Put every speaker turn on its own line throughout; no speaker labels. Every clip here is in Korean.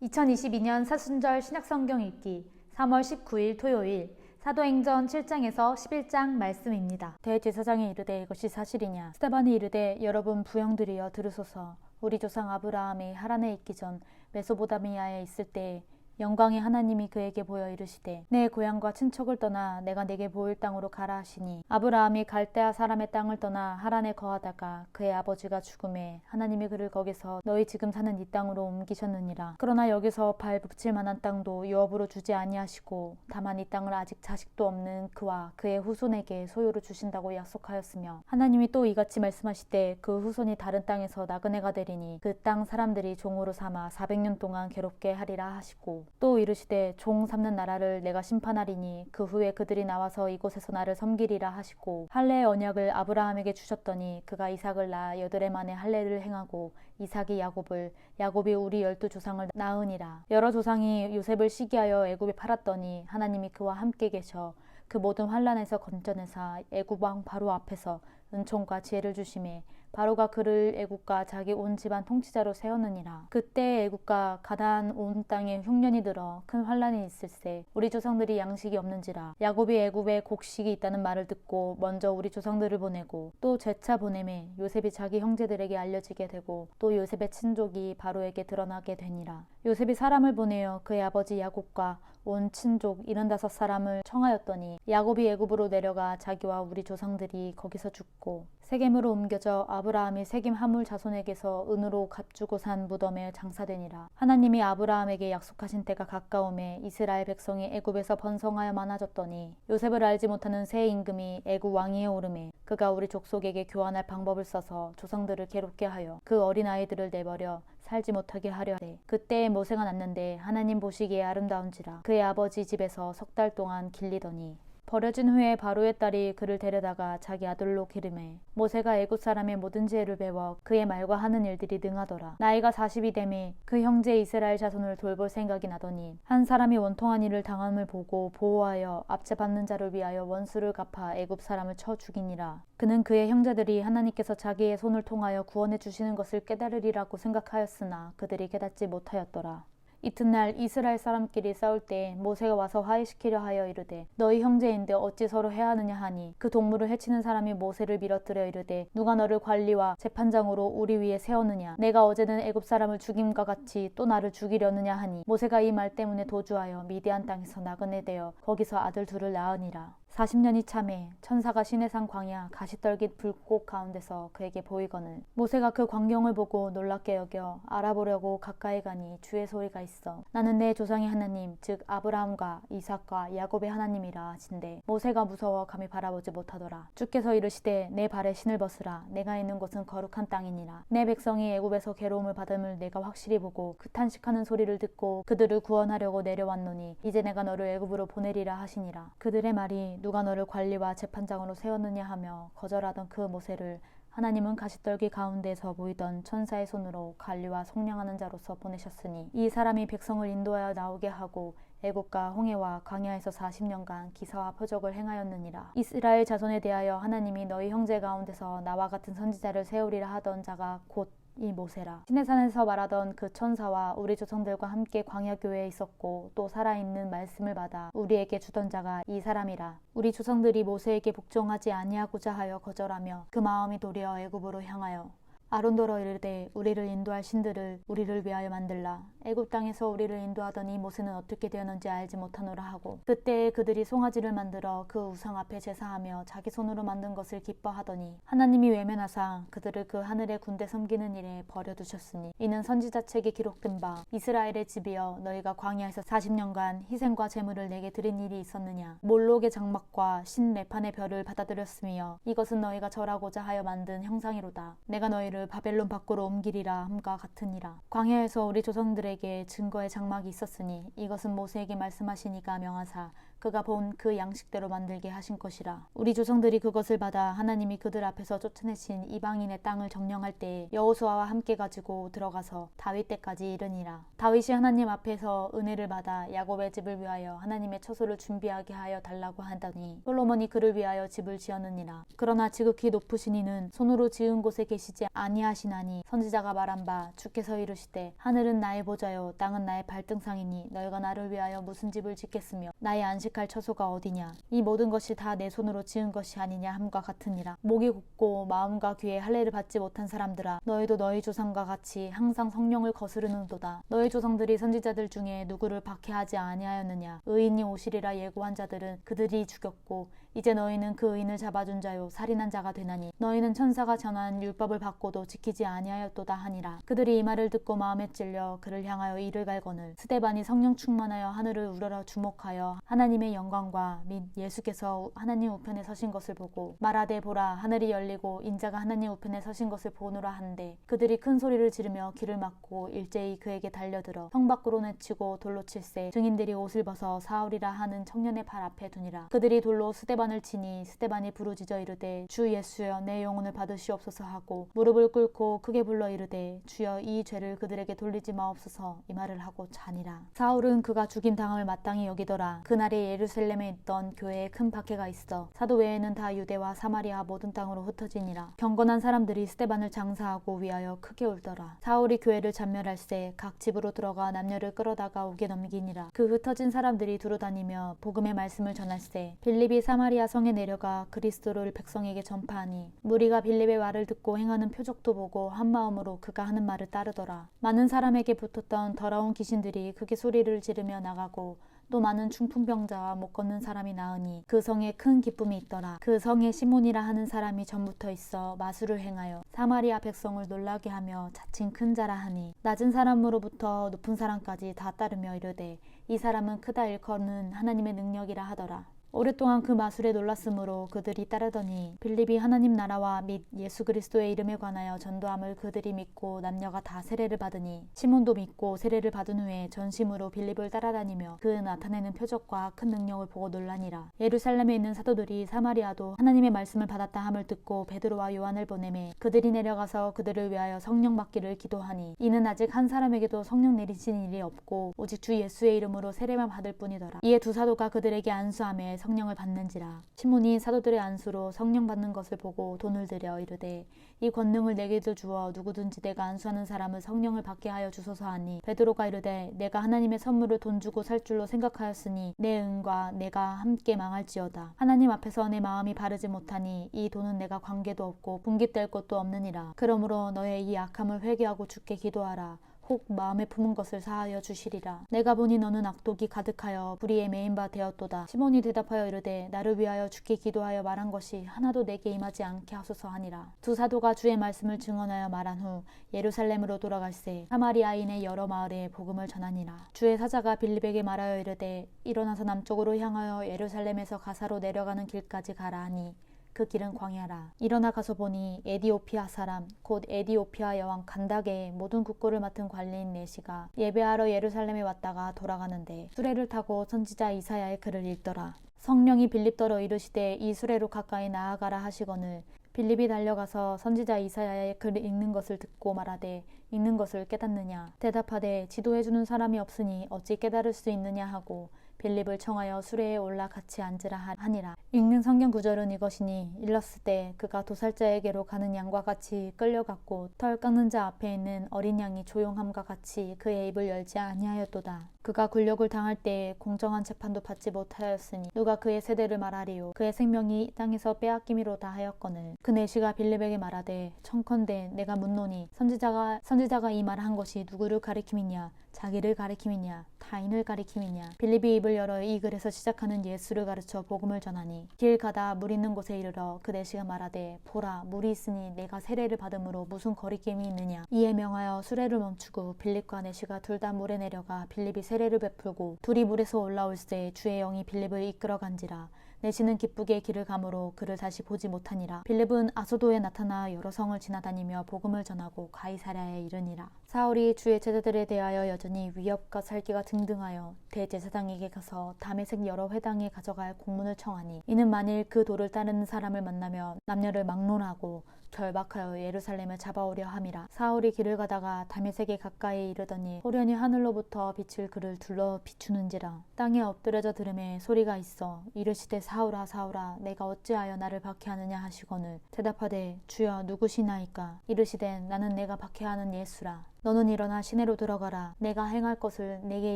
2022년 사순절 신약성경 읽기 3월 19일 토요일 사도행전 7장에서 11장 말씀입니다. 대제사장이 이르되 이것이 사실이냐? 스데반이 이르되 여러분 부형들이여 들으소서. 우리 조상 아브라함이 하란에 있기 전 메소보다미아에 있을 때에 영광의 하나님이 그에게 보여 이르시되 내 고향과 친척을 떠나 내가 내게 보일 땅으로 가라 하시니 아브라함이 갈대아 사람의 땅을 떠나 하란에 거하다가 그의 아버지가 죽음에 하나님이 그를 거기서 너희 지금 사는 이 땅으로 옮기셨느니라. 그러나 여기서 발 붙일 만한 땅도 유업으로 주지 아니하시고 다만 이 땅을 아직 자식도 없는 그와 그의 후손에게 소유로 주신다고 약속하였으며 하나님이 또 이같이 말씀하시되 그 후손이 다른 땅에서 나그네가 되리니 그 땅 사람들이 종으로 삼아 400년 동안 괴롭게 하리라 하시고 또 이르시되 종 삼는 나라를 내가 심판하리니 그 후에 그들이 나와서 이곳에서 나를 섬기리라 하시고 할례의 언약을 아브라함에게 주셨더니 그가 이삭을 낳아 8해 만에 할례를 행하고 이삭이 야곱을 야곱이 우리 12조상을 낳으니라. 여러 조상이 요셉을 시기하여 애굽에 팔았더니 하나님이 그와 함께 계셔 그 모든 환난에서 건져내사 애굽 왕 바로 앞에서 은총과 지혜를 주심에 바로가 그를 애굽과 자기 온 집안 통치자로 세웠느니라. 그때 애굽과 가나안 온 땅에 흉년이 들어 큰 환난이 있을세 우리 조상들이 양식이 없는지라. 야곱이 애굽에 곡식이 있다는 말을 듣고 먼저 우리 조상들을 보내고 또 재차 보내매 요셉이 자기 형제들에게 알려지게 되고 또 요셉의 친족이 바로에게 드러나게 되니라. 요셉이 사람을 보내어 그의 아버지 야곱과 온 친족 75사람을 청하였더니 야곱이 애굽으로 내려가 자기와 우리 조상들이 거기서 죽고 세겜으로 옮겨져 아브라함이 세겜 하물 자손에게서 은으로 값주고 산 무덤에 장사되니라. 하나님이 아브라함에게 약속하신 때가 가까움에 이스라엘 백성이 애굽에서 번성하여 많아졌더니 요셉을 알지 못하는 새 임금이 애굽 왕위에 오르매 그가 우리 족속에게 교환할 방법을 써서 조상들을 괴롭게 하여 그 어린아이들을 내버려 살지 못하게 하려 하되 그때에 모세가 났는데 하나님 보시기에 아름다운지라. 그의 아버지 집에서 3달 동안 길리더니 버려진 후에 바로의 딸이 그를 데려다가 자기 아들로 기르매 모세가 애굽 사람의 모든 지혜를 배워 그의 말과 하는 일들이 능하더라. 나이가 40이 되매 그 형제 이스라엘 자손을 돌볼 생각이 나더니 한 사람이 원통한 일을 당함을 보고 보호하여 압제받는 자를 위하여 원수를 갚아 애굽 사람을 쳐 죽이니라. 그는 그의 형제들이 하나님께서 자기의 손을 통하여 구원해 주시는 것을 깨달으리라고 생각하였으나 그들이 깨닫지 못하였더라. 이튿날 이스라엘 사람끼리 싸울 때 모세가 와서 화해시키려 하여 이르되 너희 형제인데 어찌 서로 해하느냐 하니 그 동물을 해치는 사람이 모세를 밀어뜨려 이르되 누가 너를 관리와 재판장으로 우리 위에 세웠느냐? 내가 어제는 애굽 사람을 죽임과 같이 또 나를 죽이려느냐 하니 모세가 이 말 때문에 도주하여 미디안 땅에서 나그네 되어 거기서 아들 둘을 낳으니라. 40년이 참에 천사가 시내산 광야 가시떨깃 불꽃 가운데서 그에게 보이거늘 모세가 그 광경을 보고 놀랍게 여겨 알아보려고 가까이 가니 주의 소리가 있어 나는 내 조상의 하나님 즉 아브라함과 이삭과 야곱의 하나님이라 하신대 모세가 무서워 감히 바라보지 못하더라. 주께서 이르시되 내 발에 신을 벗으라. 내가 있는 곳은 거룩한 땅이니라. 내 백성이 애굽에서 괴로움을 받음을 내가 확실히 보고 그 탄식하는 소리를 듣고 그들을 구원하려고 내려왔노니 이제 내가 너를 애굽으로 보내리라 하시니라. 그들의 말이 누가 너를 관리와 재판장으로 세웠느냐 하며 거절하던 그 모세를 하나님은 가시떨기 가운데서 보이던 천사의 손으로 관리와 속량하는 자로서 보내셨으니 이 사람이 백성을 인도하여 나오게 하고 애굽과 홍해와 광야에서 40년간 기사와 표적을 행하였느니라. 이스라엘 자손에 대하여 하나님이 너희 형제 가운데서 나와 같은 선지자를 세우리라 하던 자가 곧 이 모세라. 시내산에서 말하던 그 천사와 우리 조상들과 함께 광야교회에 있었고 또 살아있는 말씀을 받아 우리에게 주던 자가 이 사람이라. 우리 조상들이 모세에게 복종하지 아니하고자 하여 거절하며 그 마음이 도리어 애굽으로 향하여 아론더러 이르되 우리를 인도할 신들을 우리를 위하여 만들라. 애굽 땅에서 우리를 인도하더니 모세는 어떻게 되었는지 알지 못하노라 하고 그때에 그들이 송아지를 만들어 그 우상 앞에 제사하며 자기 손으로 만든 것을 기뻐하더니 하나님이 외면하사 그들을 그 하늘의 군대 섬기는 일에 버려두셨으니 이는 선지자 책에 기록된 바 이스라엘의 집이여 너희가 광야에서 40년간 희생과 제물을 내게 드린 일이 있었느냐. 몰록의 장막과 신레판의 별을 받아들였으며 이것은 너희가 절하고자 하여 만든 형상이로다. 내가 너희를 바벨론 밖으로 옮기리라 함과 같으니라. 광야에서 우리 조상들에게 증거의 장막이 있었으니 이것은 모세에게 말씀하시니까 명하사 그가 본 그 양식대로 만들게 하신 것이라. 우리 조상들이 그것을 받아 하나님이 그들 앞에서 쫓아내신 이방인의 땅을 정령할 때에 여호수아와 함께 가지고 들어가서 다윗 때까지 이르니라. 다윗이 하나님 앞에서 은혜를 받아 야곱의 집을 위하여 하나님의 처소를 준비하게 하여 달라고 하더니 솔로몬이 그를 위하여 집을 지었느니라. 그러나 지극히 높으신 이는 손으로 지은 곳에 계시지 아니하시나니 선지자가 말한 바 주께서 이르시되 하늘은 나의 보좌요 땅은 나의 발등상이니 너희가 나를 위하여 무슨 집을 짓겠으며 나의 안식할 처소가 어디냐. 이 모든 것이 다 내 손으로 지은 것이 아니냐 함과 같으니라. 목이 곧고 마음과 귀에 할례를 받지 못한 사람들아, 너희도 너희 조상과 같이 항상 성령을 거스르는도다. 너희 조상들이 선지자들 중에 누구를 박해하지 아니하였느냐. 의인이 오시리라 예고한 자들은 그들이 죽였고 이제 너희는 그 의인을 잡아준 자요 살인한 자가 되나니 너희는 천사가 전한 율법을 받고도 지키지 아니하였도다 하니라. 그들이 이 말을 듣고 마음에 찔려 그를 향하여 이를 갈거늘 스데반이 성령 충만하여 하늘을 우러러 주목하여 하나님의 영광과 및 예수께서 하나님 우편에 서신 것을 보고 말하되 보라 하늘이 열리고 인자가 하나님 우편에 서신 것을 보노라 하는데 그들이 큰 소리를 지르며 귀를 막고 일제히 그에게 달려들어 성 밖으로 내치고 돌로 칠세 증인들이 옷을 벗어 사울이라 하는 청년의 발 앞에 두니라. 그들이 돌로 스데반을 치니 스데반이 부르짖어 이르되 주 예수여 내 영혼을 받으시옵소서 하고 무릎을 꿇고 크게 불러 이르되 주여 이 죄를 그들에게 돌리지 마옵소서 이 말을 하고 자니라. 사울은 그가 죽임 당함을 마땅히 여기더라. 그날에 예루살렘에 있던 교회에 큰 박해가 있어 사도 외에는 다 유대와 사마리아 모든 땅으로 흩어지니라. 경건한 사람들이 스데반을 장사하고 위하여 크게 울더라. 사울이 교회를 잔멸할세 각 집으로 들어가 남녀를 끌어다가 옥에 넘기니라. 그 흩어진 사람들이 두루다니며 복음의 말씀을 전할세 빌립이 사마리아 성에 내려가 그리스도를 백성에게 전파하니 무리가 빌립의 말을 듣고 행하는 표적도 보고 한 마음으로 그가 하는 말을 따르더라. 많은 사람에게 붙었던 더러운 귀신들이 크게 소리를 지르며 나가고 또 많은 중풍병자와 못 걷는 사람이 나으니 그 성에 큰 기쁨이 있더라. 그 성에 시몬이라 하는 사람이 전부터 있어 마술을 행하여 사마리아 백성을 놀라게 하며 자칭 큰 자라 하니 낮은 사람으로부터 높은 사람까지 다 따르며 이르되 이 사람은 크다 일컫는 하나님의 능력이라 하더라. 오랫동안 그 마술에 놀랐으므로 그들이 따르더니 빌립이 하나님 나라와 및 예수 그리스도의 이름에 관하여 전도함을 그들이 믿고 남녀가 다 세례를 받으니 시몬도 믿고 세례를 받은 후에 전심으로 빌립을 따라다니며 그 나타내는 표적과 큰 능력을 보고 놀라니라. 예루살렘에 있는 사도들이 사마리아도 하나님의 말씀을 받았다 함을 듣고 베드로와 요한을 보내매 그들이 내려가서 그들을 위하여 성령 받기를 기도하니 이는 아직 한 사람에게도 성령 내리신 일이 없고 오직 주 예수의 이름으로 세례만 받을 뿐이더라. 이에 두 사도가 그들에게 안수하며 성령을 받는지라. 시몬이 사도들의 안수로 성령 받는 것을 보고 돈을 들여 이르되 이 권능을 내게도 주어 누구든지 내가 안수하는 사람을 성령을 받게 하여 주소서 하니 베드로가 이르되 내가 하나님의 선물을 돈 주고 살 줄로 생각하였으니 내 은과 내가 함께 망할지어다. 하나님 앞에서 내 마음이 바르지 못하니 이 돈은 내가 관계도 없고 분깃될 것도 없느니라. 그러므로 너의 이 악함을 회개하고 주께 기도하라. 혹 마음에 품은 것을 사하여 주시리라. 내가 보니 너는 악독이 가득하여 불의에 매인 바 되었도다. 시몬이 대답하여 이르되 나를 위하여 주께 기도하여 말한 것이 하나도 내게 임하지 않게 하소서 하니라. 두 사도가 주의 말씀을 증언하여 말한 후 예루살렘으로 돌아갈새 사마리아인의 여러 마을에 복음을 전하니라. 주의 사자가 빌립에게 말하여 이르되 일어나서 남쪽으로 향하여 예루살렘에서 가사로 내려가는 길까지 가라 하니 그 길은 광야라. 일어나 가서 보니 에디오피아 사람 곧 에디오피아 여왕 간다게의 모든 국고를 맡은 관리인 네시가 예배하러 예루살렘에 왔다가 돌아가는데 수레를 타고 선지자 이사야의 글을 읽더라. 성령이 빌립더러 이르시되 이 수레로 가까이 나아가라 하시거늘 빌립이 달려가서 선지자 이사야의 글을 읽는 것을 듣고 말하되 읽는 것을 깨닫느냐. 대답하되 지도해주는 사람이 없으니 어찌 깨달을 수 있느냐 하고 빌립을 청하여 수레에 올라 같이 앉으라 하니라. 읽는 성경 구절은 이것이니 일렀을 때 그가 도살자에게로 가는 양과 같이 끌려갔고 털 깎는 자 앞에 있는 어린 양이 조용함과 같이 그의 입을 열지 아니하였도다. 그가 굴욕을 당할 때에 공정한 재판도 받지 못하였으니 누가 그의 세대를 말하리요. 그의 생명이 이 땅에서 빼앗김이로다 하였거늘 그 내시가 빌립에게 말하되 청컨대 내가 묻노니 선지자가 이 말한 것이 누구를 가리킴이냐 자기를 가리킴이냐 타인을 가리킴이냐. 빌립이 입을 열어 이 글에서 시작하는 예수를 가르쳐 복음을 전하니 길 가다 물 있는 곳에 이르러 그 내시가 말하되 보라 물이 있으니 내가 세례를 받음으로 무슨 거리낌이 있느냐. 이에 명하여 수레를 멈추고 빌립과 내시가 둘 다 물에 내려가 빌립이 세례를 베풀고 둘이 물에서 올라올새 주의 영이 빌립을 이끌어 간지라. 내시는 기쁘게 길을 가므로 그를 다시 보지 못하니라. 빌립은 아소도에 나타나 여러 성을 지나다니며 복음을 전하고 가이사랴에 이르니라. 사울이 주의 제자들에 대하여 여전히 위협과 살기가 등등하여 대제사장에게 가서 다메섹 여러 회당에 가져갈 공문을 청하니, 이는 만일 그 도를 따르는 사람을 만나면 남녀를 막론하고 결박하여 예루살렘을 잡아오려 함이라. 사울이 길을 가다가 다메섹에 가까이 이르더니 호련히 하늘로부터 빛을 그를 둘러 비추는지라. 땅에 엎드려져 들음에 소리가 있어 이르시되 사울아 사울아 내가 어찌하여 나를 박해하느냐 하시거늘 대답하되 주여 누구시나이까. 이르시되 나는 내가 박해하는 예수라. 너는 일어나 시내로 들어가라. 내가 행할 것을 내게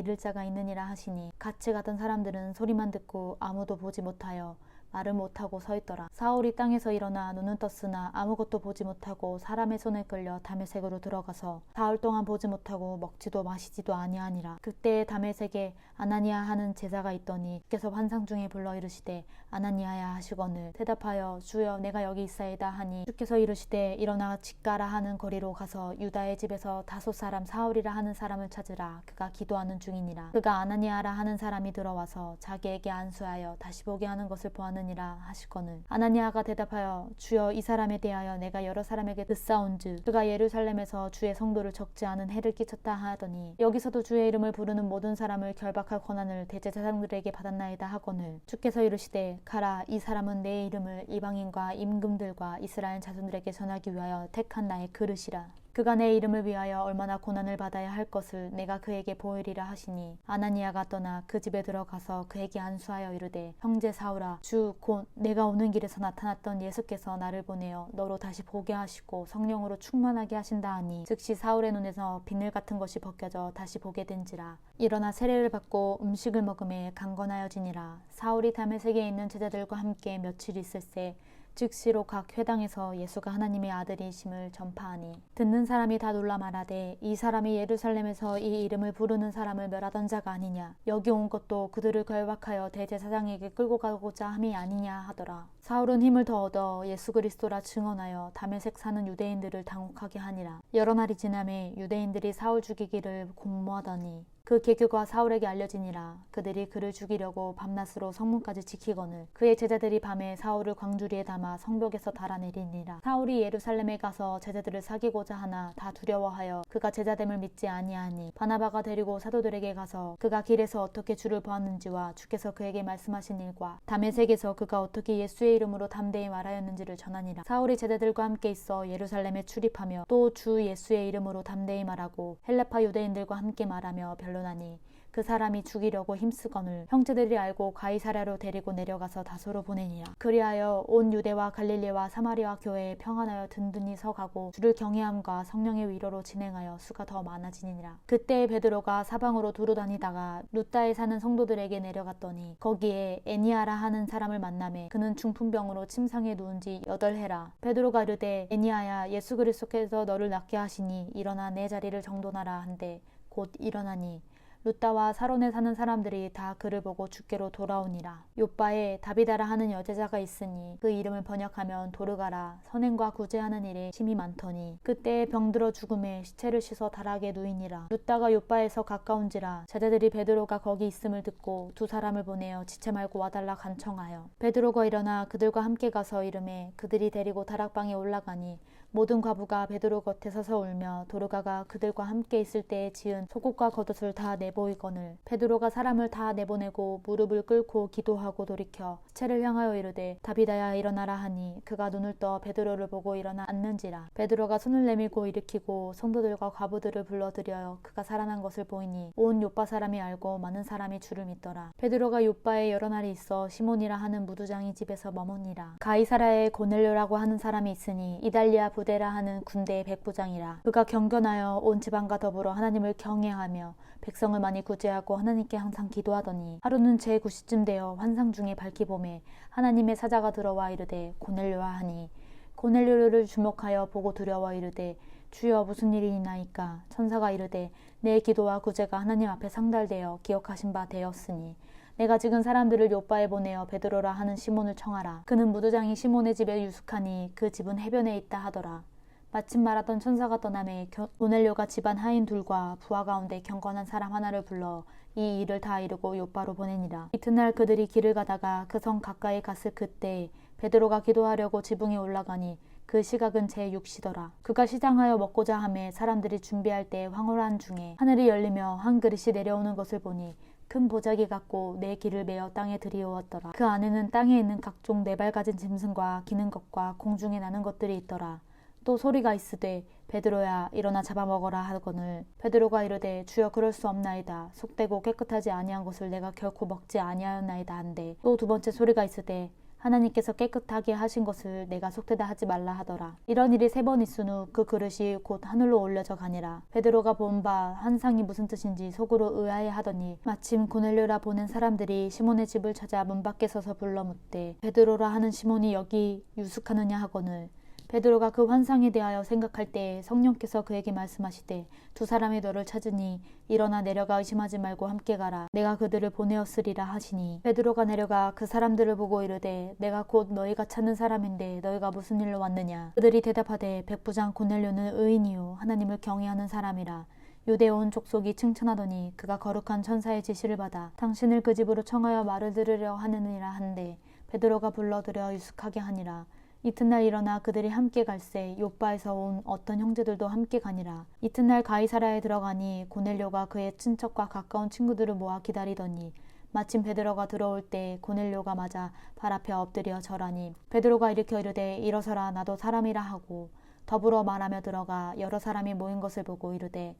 이를 자가 있느니라 하시니, 같이 가던 사람들은 소리만 듣고 아무도 보지 못하여 말을 못하고 서 있더라. 사울이 땅에서 일어나 눈은 떴으나 아무것도 보지 못하고 사람의 손에 끌려 다메섹으로 들어가서 사흘 동안 보지 못하고 먹지도 마시지도 아니하니라. 그때 다메섹에 아나니아 하는 제자가 있더니 주께서 환상 중에 불러 이르시되 아나니아야 하시거늘 대답하여 주여 내가 여기 있사이다 하니, 주께서 이르시되 일어나 집가라 하는 거리로 가서 유다의 집에서 다소 사람 사울이라 하는 사람을 찾으라. 그가 기도하는 중이니라. 그가 아나니아라 하는 사람이 들어와서 자기에게 안수하여 다시 보게 하는 것을 보았느니라 하시거늘 아나니아가 대답하여 주여 이 사람에 대하여 내가 여러 사람에게 듣사온즉 그가 예루살렘에서 주의 성도를 적지 않은 해를 끼쳤다 하더니, 여기서도 주의 이름을 부르는 모든 사람을 결박할 권한을 대제사장들에게 받았나이다 하거늘 주께서 이르시되 가라. 이 사람은 내 이름을 이방인과 임금들과 이스라엘 자손들에게 전하기 위하여 택한 나의 그릇이라. 그가 내 이름을 위하여 얼마나 고난을 받아야 할 것을 내가 그에게 보이리라 하시니, 아나니아가 떠나 그 집에 들어가서 그에게 안수하여 이르되 형제 사울아 주 곧 내가 오는 길에서 나타났던 예수께서 나를 보내어 너로 다시 보게 하시고 성령으로 충만하게 하신다 하니, 즉시 사울의 눈에서 비늘 같은 것이 벗겨져 다시 보게 된지라. 일어나 세례를 받고 음식을 먹음에 강건하여지니라. 사울이 다메섹에 있는 제자들과 함께 며칠 있을새 즉시로 각 회당에서 예수가 하나님의 아들이심을 전파하니, 듣는 사람이 다 놀라 말하되 이 사람이 예루살렘에서 이 이름을 부르는 사람을 멸하던 자가 아니냐. 여기 온 것도 그들을 결박하여 대제사장에게 끌고 가고자 함이 아니냐 하더라. 사울은 힘을 더 얻어 예수 그리스도라 증언하여 다메섹 사는 유대인들을 당혹하게 하니라. 여러 날이 지나매 유대인들이 사울 죽이기를 공모하더니 그 계교가 사울에게 알려지니라. 그들이 그를 죽이려고 밤낮으로 성문까지 지키거늘 그의 제자들이 밤에 사울을 광주리에 담아 성벽에서 달아내리니라. 사울이 예루살렘에 가서 제자들을 사귀고자 하나 다 두려워하여 그가 제자됨을 믿지 아니하니, 바나바가 데리고 사도들에게 가서 그가 길에서 어떻게 주를 보았는지와 주께서 그에게 말씀하신 일과 다메섹에서 그가 어떻게 예수의 이름으로 담대히 말하였는지를 전하니라. 사울이 제자들과 함께 있어 예루살렘에 출입하며 또 주 예수의 이름으로 담대히 말하고 헬라파 유대인들과 함께 말하며 변론하니, 그 사람이 죽이려고 힘쓰거늘 형제들이 알고 가이사랴로 데리고 내려가서 다소로 보내니라. 그리하여 온 유대와 갈릴리와 사마리아 교회에 평안하여 든든히 서가고 주를 경외함과 성령의 위로로 진행하여 수가 더 많아지니라. 그때 베드로가 사방으로 두루 다니다가 루다에 사는 성도들에게 내려갔더니 거기에 애니아라 하는 사람을 만나매 그는 중풍병으로 침상에 누운 지 8해라. 베드로가 이르되 애니아야 예수 그리스도께서 너를 낫게 하시니 일어나 내 자리를 정돈하라 한데 곧 일어나니, 루다와 사론에 사는 사람들이 다 그를 보고 주께로 돌아오니라. 요바에 다비다라 하는 여제자가 있으니 그 이름을 번역하면 도르가라. 선행과 구제하는 일에 힘이 많더니 그때 병들어 죽음에 시체를 씻어 다락에 누이니라. 루다가 요바에서 가까운지라 제자들이 베드로가 거기 있음을 듣고 두 사람을 보내어 지체 말고 와달라 간청하여, 베드로가 일어나 그들과 함께 가서 이름에 그들이 데리고 다락방에 올라가니, 모든 과부가 베드로 곁에 서서 울며 도르가가 그들과 함께 있을 때에 지은 속옷과 겉옷을 다 내보이거늘 베드로가 사람을 다 내보내고 무릎을 꿇고 기도하고 돌이켜 시체를 향하여 이르되 다비다야 일어나라 하니, 그가 눈을 떠 베드로를 보고 일어나 앉는지라. 베드로가 손을 내밀고 일으키고 성도들과 과부들을 불러들여 그가 살아난 것을 보이니 온 요빠 사람이 알고 많은 사람이 주를 믿더라. 베드로가 요빠에 여러 날이 있어 시몬이라 하는 무두장이 집에서 머무니라. 가이사랴에 고넬료라고 하는 사람이 있으니 이달리아 부데라 하는 군대의 백부장이라. 그가 경건하여 온 지방과 더불어 하나님을 경외하며 백성을 많이 구제하고 하나님께 항상 기도하더니, 하루는 제9시쯤 되어 환상 중에 밝히 보매 하나님의 사자가 들어와 이르되 고넬료라 하니, 고넬료를 주목하여 보고 두려워 이르되 주여 무슨 일이 있나이까. 천사가 이르되 내 기도와 구제가 하나님 앞에 상달되어 기억하신 바 되었으니 내가 지금 사람들을 요빠에 보내어 베드로라 하는 시몬을 청하라. 그는 무두장이 시몬의 집에 유숙하니 그 집은 해변에 있다 하더라. 마침 말하던 천사가 떠나매 고넬료가 집안 하인 둘과 부하 가운데 경건한 사람 하나를 불러 이 일을 다 이루고 요바로 보내니라. 이튿날 그들이 길을 가다가 그 성 가까이 갔을 그때 베드로가 기도하려고 지붕에 올라가니 그 시각은 제6시더라. 그가 시장하여 먹고자 하매 사람들이 준비할 때 황홀한 중에 하늘이 열리며 한 그릇이 내려오는 것을 보니 큰 보자기 같고 네 길을 메어 땅에 들이오었더라. 그 안에는 땅에 있는 각종 네 발 가진 짐승과 기는 것과 공중에 나는 것들이 있더라. 또 소리가 있으되 베드로야 일어나 잡아먹어라 하거늘 베드로가 이르되 주여 그럴 수 없나이다. 속되고 깨끗하지 아니한 것을 내가 결코 먹지 아니하였나이다 한데 또 두 번째 소리가 있으되 하나님께서 깨끗하게 하신 것을 내가 속되다 하지 말라 하더라. 이런 일이 3번 있은 후 그 그릇이 곧 하늘로 올려져 가니라. 베드로가 본 바 환상이 무슨 뜻인지 속으로 의아해 하더니 마침 고넬료라 보낸 사람들이 시몬의 집을 찾아 문 밖에 서서 불러 묻되 베드로라 하는 시몬이 여기 유숙하느냐 하거늘 베드로가 그 환상에 대하여 생각할 때 성령께서 그에게 말씀하시되 두 사람이 너를 찾으니 일어나 내려가 의심하지 말고 함께 가라. 내가 그들을 보내었으리라 하시니 베드로가 내려가 그 사람들을 보고 이르되 내가 곧 너희가 찾는 사람인데 너희가 무슨 일로 왔느냐. 그들이 대답하되 백부장 고넬료는 의인이요 하나님을 경외하는 사람이라. 유대 온 족속이 칭찬하더니 그가 거룩한 천사의 지시를 받아 당신을 그 집으로 청하여 말을 들으려 하느니라 한데 베드로가 불러들여 유숙하게 하니라. 이튿날 일어나 그들이 함께 갈새 요바에서 온 어떤 형제들도 함께 가니라. 이튿날 가이사랴에 들어가니 고넬료가 그의 친척과 가까운 친구들을 모아 기다리더니 마침 베드로가 들어올 때 고넬료가 맞아 발 앞에 엎드려 절하니 베드로가 일으켜 이르되 일어서라 나도 사람이라 하고 더불어 말하며 들어가 여러 사람이 모인 것을 보고 이르되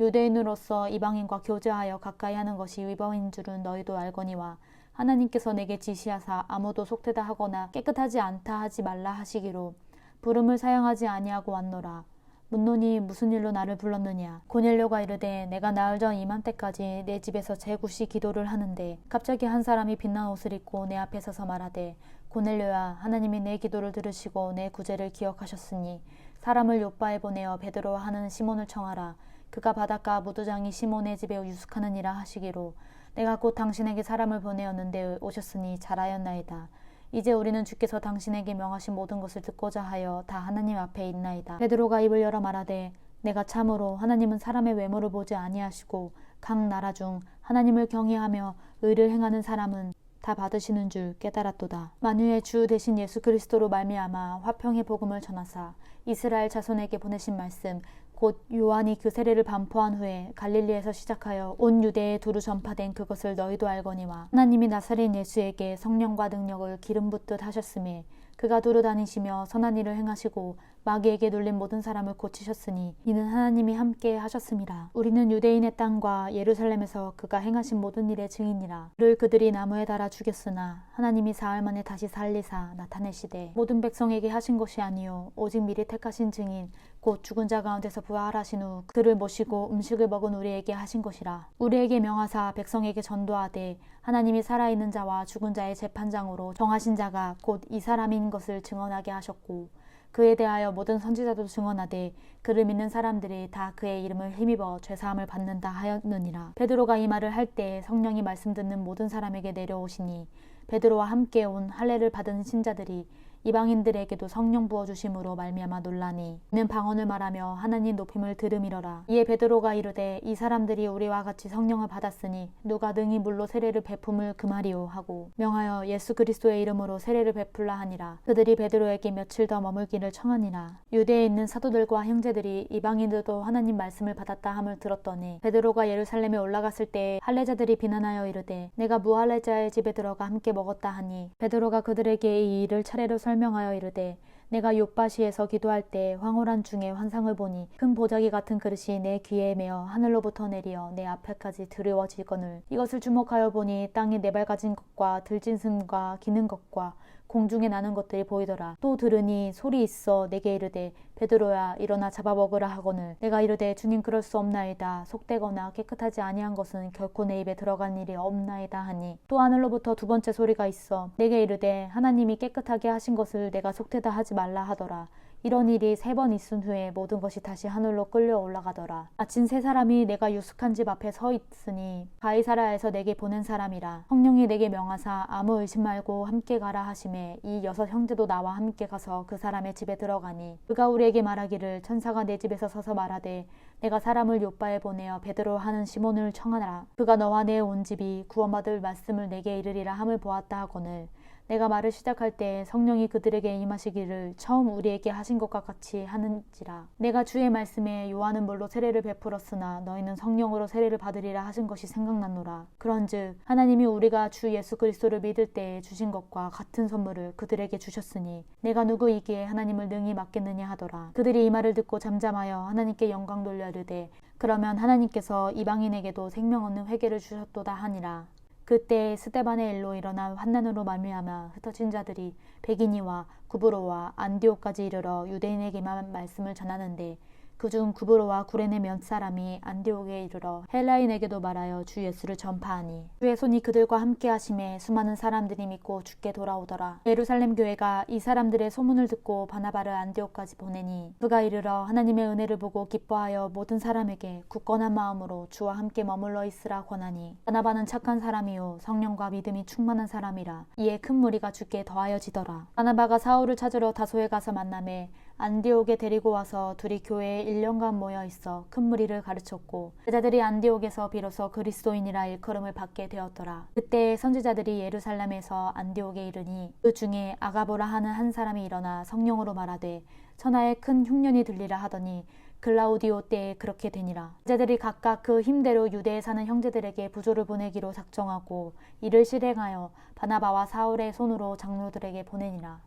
유대인으로서 이방인과 교제하여 가까이 하는 것이 위법인 줄은 너희도 알거니와 하나님께서 내게 지시하사 아무도 속되다 하거나 깨끗하지 않다 하지 말라 하시기로 부름을 사양하지 아니하고 왔노라. 묻노니 무슨 일로 나를 불렀느냐. 고넬료가 이르되 내가 나흘 전 이맘때까지 내 집에서 제9시 기도를 하는데 갑자기 한 사람이 빛난 옷을 입고 내 앞에 서서 말하되 고넬료야 하나님이 내 기도를 들으시고 내 구제를 기억하셨으니 사람을 요바에 보내어 베드로와 하는 시몬을 청하라. 그가 바닷가 무두장이 시몬의 집에 유숙하느니라 하시기로 내가 곧 당신에게 사람을 보내었는데 오셨으니 잘하였나이다. 이제 우리는 주께서 당신에게 명하신 모든 것을 듣고자 하여 다 하나님 앞에 있나이다. 베드로가 입을 열어 말하되 내가 참으로 하나님은 사람의 외모를 보지 아니하시고 각 나라 중 하나님을 경외하며 의를 행하는 사람은 다 받으시는 줄 깨달았도다. 만유의 주 대신 예수 그리스도로 말미암아 화평의 복음을 전하사 이스라엘 자손에게 보내신 말씀 곧 요한이 그 세례를 반포한 후에 갈릴리에서 시작하여 온 유대에 두루 전파된 그것을 너희도 알거니와 하나님이 나사렛 예수에게 성령과 능력을 기름 붓듯 하셨음에 그가 두루 다니시며 선한 일을 행하시고 마귀에게 눌린 모든 사람을 고치셨으니 이는 하나님이 함께 하셨음이라. 우리는 유대인의 땅과 예루살렘에서 그가 행하신 모든 일의 증인이라. 그를 그들이 나무에 달아 죽였으나 하나님이 사흘 만에 다시 살리사 나타내시되 모든 백성에게 하신 것이 아니요 오직 미리 택하신 증인 곧 죽은 자 가운데서 부활하신 후 그를 모시고 음식을 먹은 우리에게 하신 것이라. 우리에게 명하사 백성에게 전도하되 하나님이 살아있는 자와 죽은 자의 재판장으로 정하신 자가 곧 이 사람인 것을 증언하게 하셨고 그에 대하여 모든 선지자도 증언하되 그를 믿는 사람들이 다 그의 이름을 힘입어 죄사함을 받는다 하였느니라. 베드로가 이 말을 할 때 성령이 말씀 듣는 모든 사람에게 내려오시니 베드로와 함께 온 할례를 받은 신자들이 이방인들에게도 성령 부어주심으로 말미암아 놀라니 이는 방언을 말하며 하나님 높임을 들음이러라. 이에 베드로가 이르되 이 사람들이 우리와 같이 성령을 받았으니 누가 능히 물로 세례를 베품을 금하리오 하고 명하여 예수 그리스도의 이름으로 세례를 베풀라 하니라. 그들이 베드로에게 며칠 더 머물기를 청하니라. 유대에 있는 사도들과 형제들이 이방인들도 하나님 말씀을 받았다 함을 들었더니 베드로가 예루살렘에 올라갔을 때 할례자들이 비난하여 이르되 내가 무할례자의 집에 들어가 함께 먹었다 하니 베드로가 그들에게 이 일을 차례로 설명하여 이르되 내가 욥바시에서 기도할 때 황홀한 중에 환상을 보니 큰 보자기 같은 그릇이 내 귀에 메어 하늘로부터 내리어 내 앞에까지 드리워지거늘 이것을 주목하여 보니 땅에 네 발 가진 것과 들짐승과 기는 것과 공중에 나는 것들이 보이더라. 또 들으니 소리 있어 내게 이르되 베드로야 일어나 잡아먹으라 하거늘 내가 이르되 주님 그럴 수 없나이다. 속되거나 깨끗하지 아니한 것은 결코 내 입에 들어간 일이 없나이다 하니 또 하늘로부터 두 번째 소리가 있어 내게 이르되 하나님이 깨끗하게 하신 것을 내가 속되다 하지 말라 하더라. 이런 일이 3번 있은 후에 모든 것이 다시 하늘로 끌려 올라가더라. 마침 세 사람이 내가 유숙한 집 앞에 서 있으니 가이사랴에서 내게 보낸 사람이라. 성령이 내게 명하사 아무 의심 말고 함께 가라 하심에 이 6 형제도 나와 함께 가서 그 사람의 집에 들어가니 그가 우리에게 말하기를 천사가 내 집에서 서서 말하되 내가 사람을 요바에 보내어 베드로 하는 시몬을 청하라. 그가 너와 내 온 집이 구원받을 말씀을 내게 이르리라 함을 보았다 하거늘 내가 말을 시작할 때 성령이 그들에게 임하시기를 처음 우리에게 하신 것과 같이 하는지라. 내가 주의 말씀에 요한은 물로 세례를 베풀었으나 너희는 성령으로 세례를 받으리라 하신 것이 생각났노라. 그런즉 하나님이 우리가 주 예수 그리스도를 믿을 때에 주신 것과 같은 선물을 그들에게 주셨으니 내가 누구이기에 하나님을 능히 맡겠느냐 하더라. 그들이 이 말을 듣고 잠잠하여 하나님께 영광 돌려 이르되 그러면 하나님께서 이방인에게도 생명 얻는 회개를 주셨도다 하니라. 그때 스데반의 일로 일어난 환난으로 말미암아 흩어진 자들이 베기니와 구브로와 안디옥까지 이르러 유대인에게만 말씀을 전하는데 그중 구브로와 구레네 몇 사람이 안디옥에 이르러 헬라인에게도 말하여 주 예수를 전파하니 주의 손이 그들과 함께 하심에 수많은 사람들이 믿고 주께 돌아오더라. 예루살렘 교회가 이 사람들의 소문을 듣고 바나바를 안디옥까지 보내니 그가 이르러 하나님의 은혜를 보고 기뻐하여 모든 사람에게 굳건한 마음으로 주와 함께 머물러 있으라 권하니 바나바는 착한 사람이요 성령과 믿음이 충만한 사람이라. 이에 큰 무리가 주께 더하여지더라. 바나바가 사울을 찾으러 다소에 가서 만나매 안디옥에 데리고 와서 둘이 교회에 1년간 모여 있어 큰 무리를 가르쳤고 제자들이 안디옥에서 비로소 그리스도인이라 일컬음을 받게 되었더라. 그때 선지자들이 예루살렘에서 안디옥에 이르니 그 중에 아가보라 하는 한 사람이 일어나 성령으로 말하되 천하에 큰 흉년이 들리라 하더니 글라우디오 때에 그렇게 되니라. 제자들이 각각 그 힘대로 유대에 사는 형제들에게 부조를 보내기로 작정하고 이를 실행하여 바나바와 사울의 손으로 장로들에게 보내니라.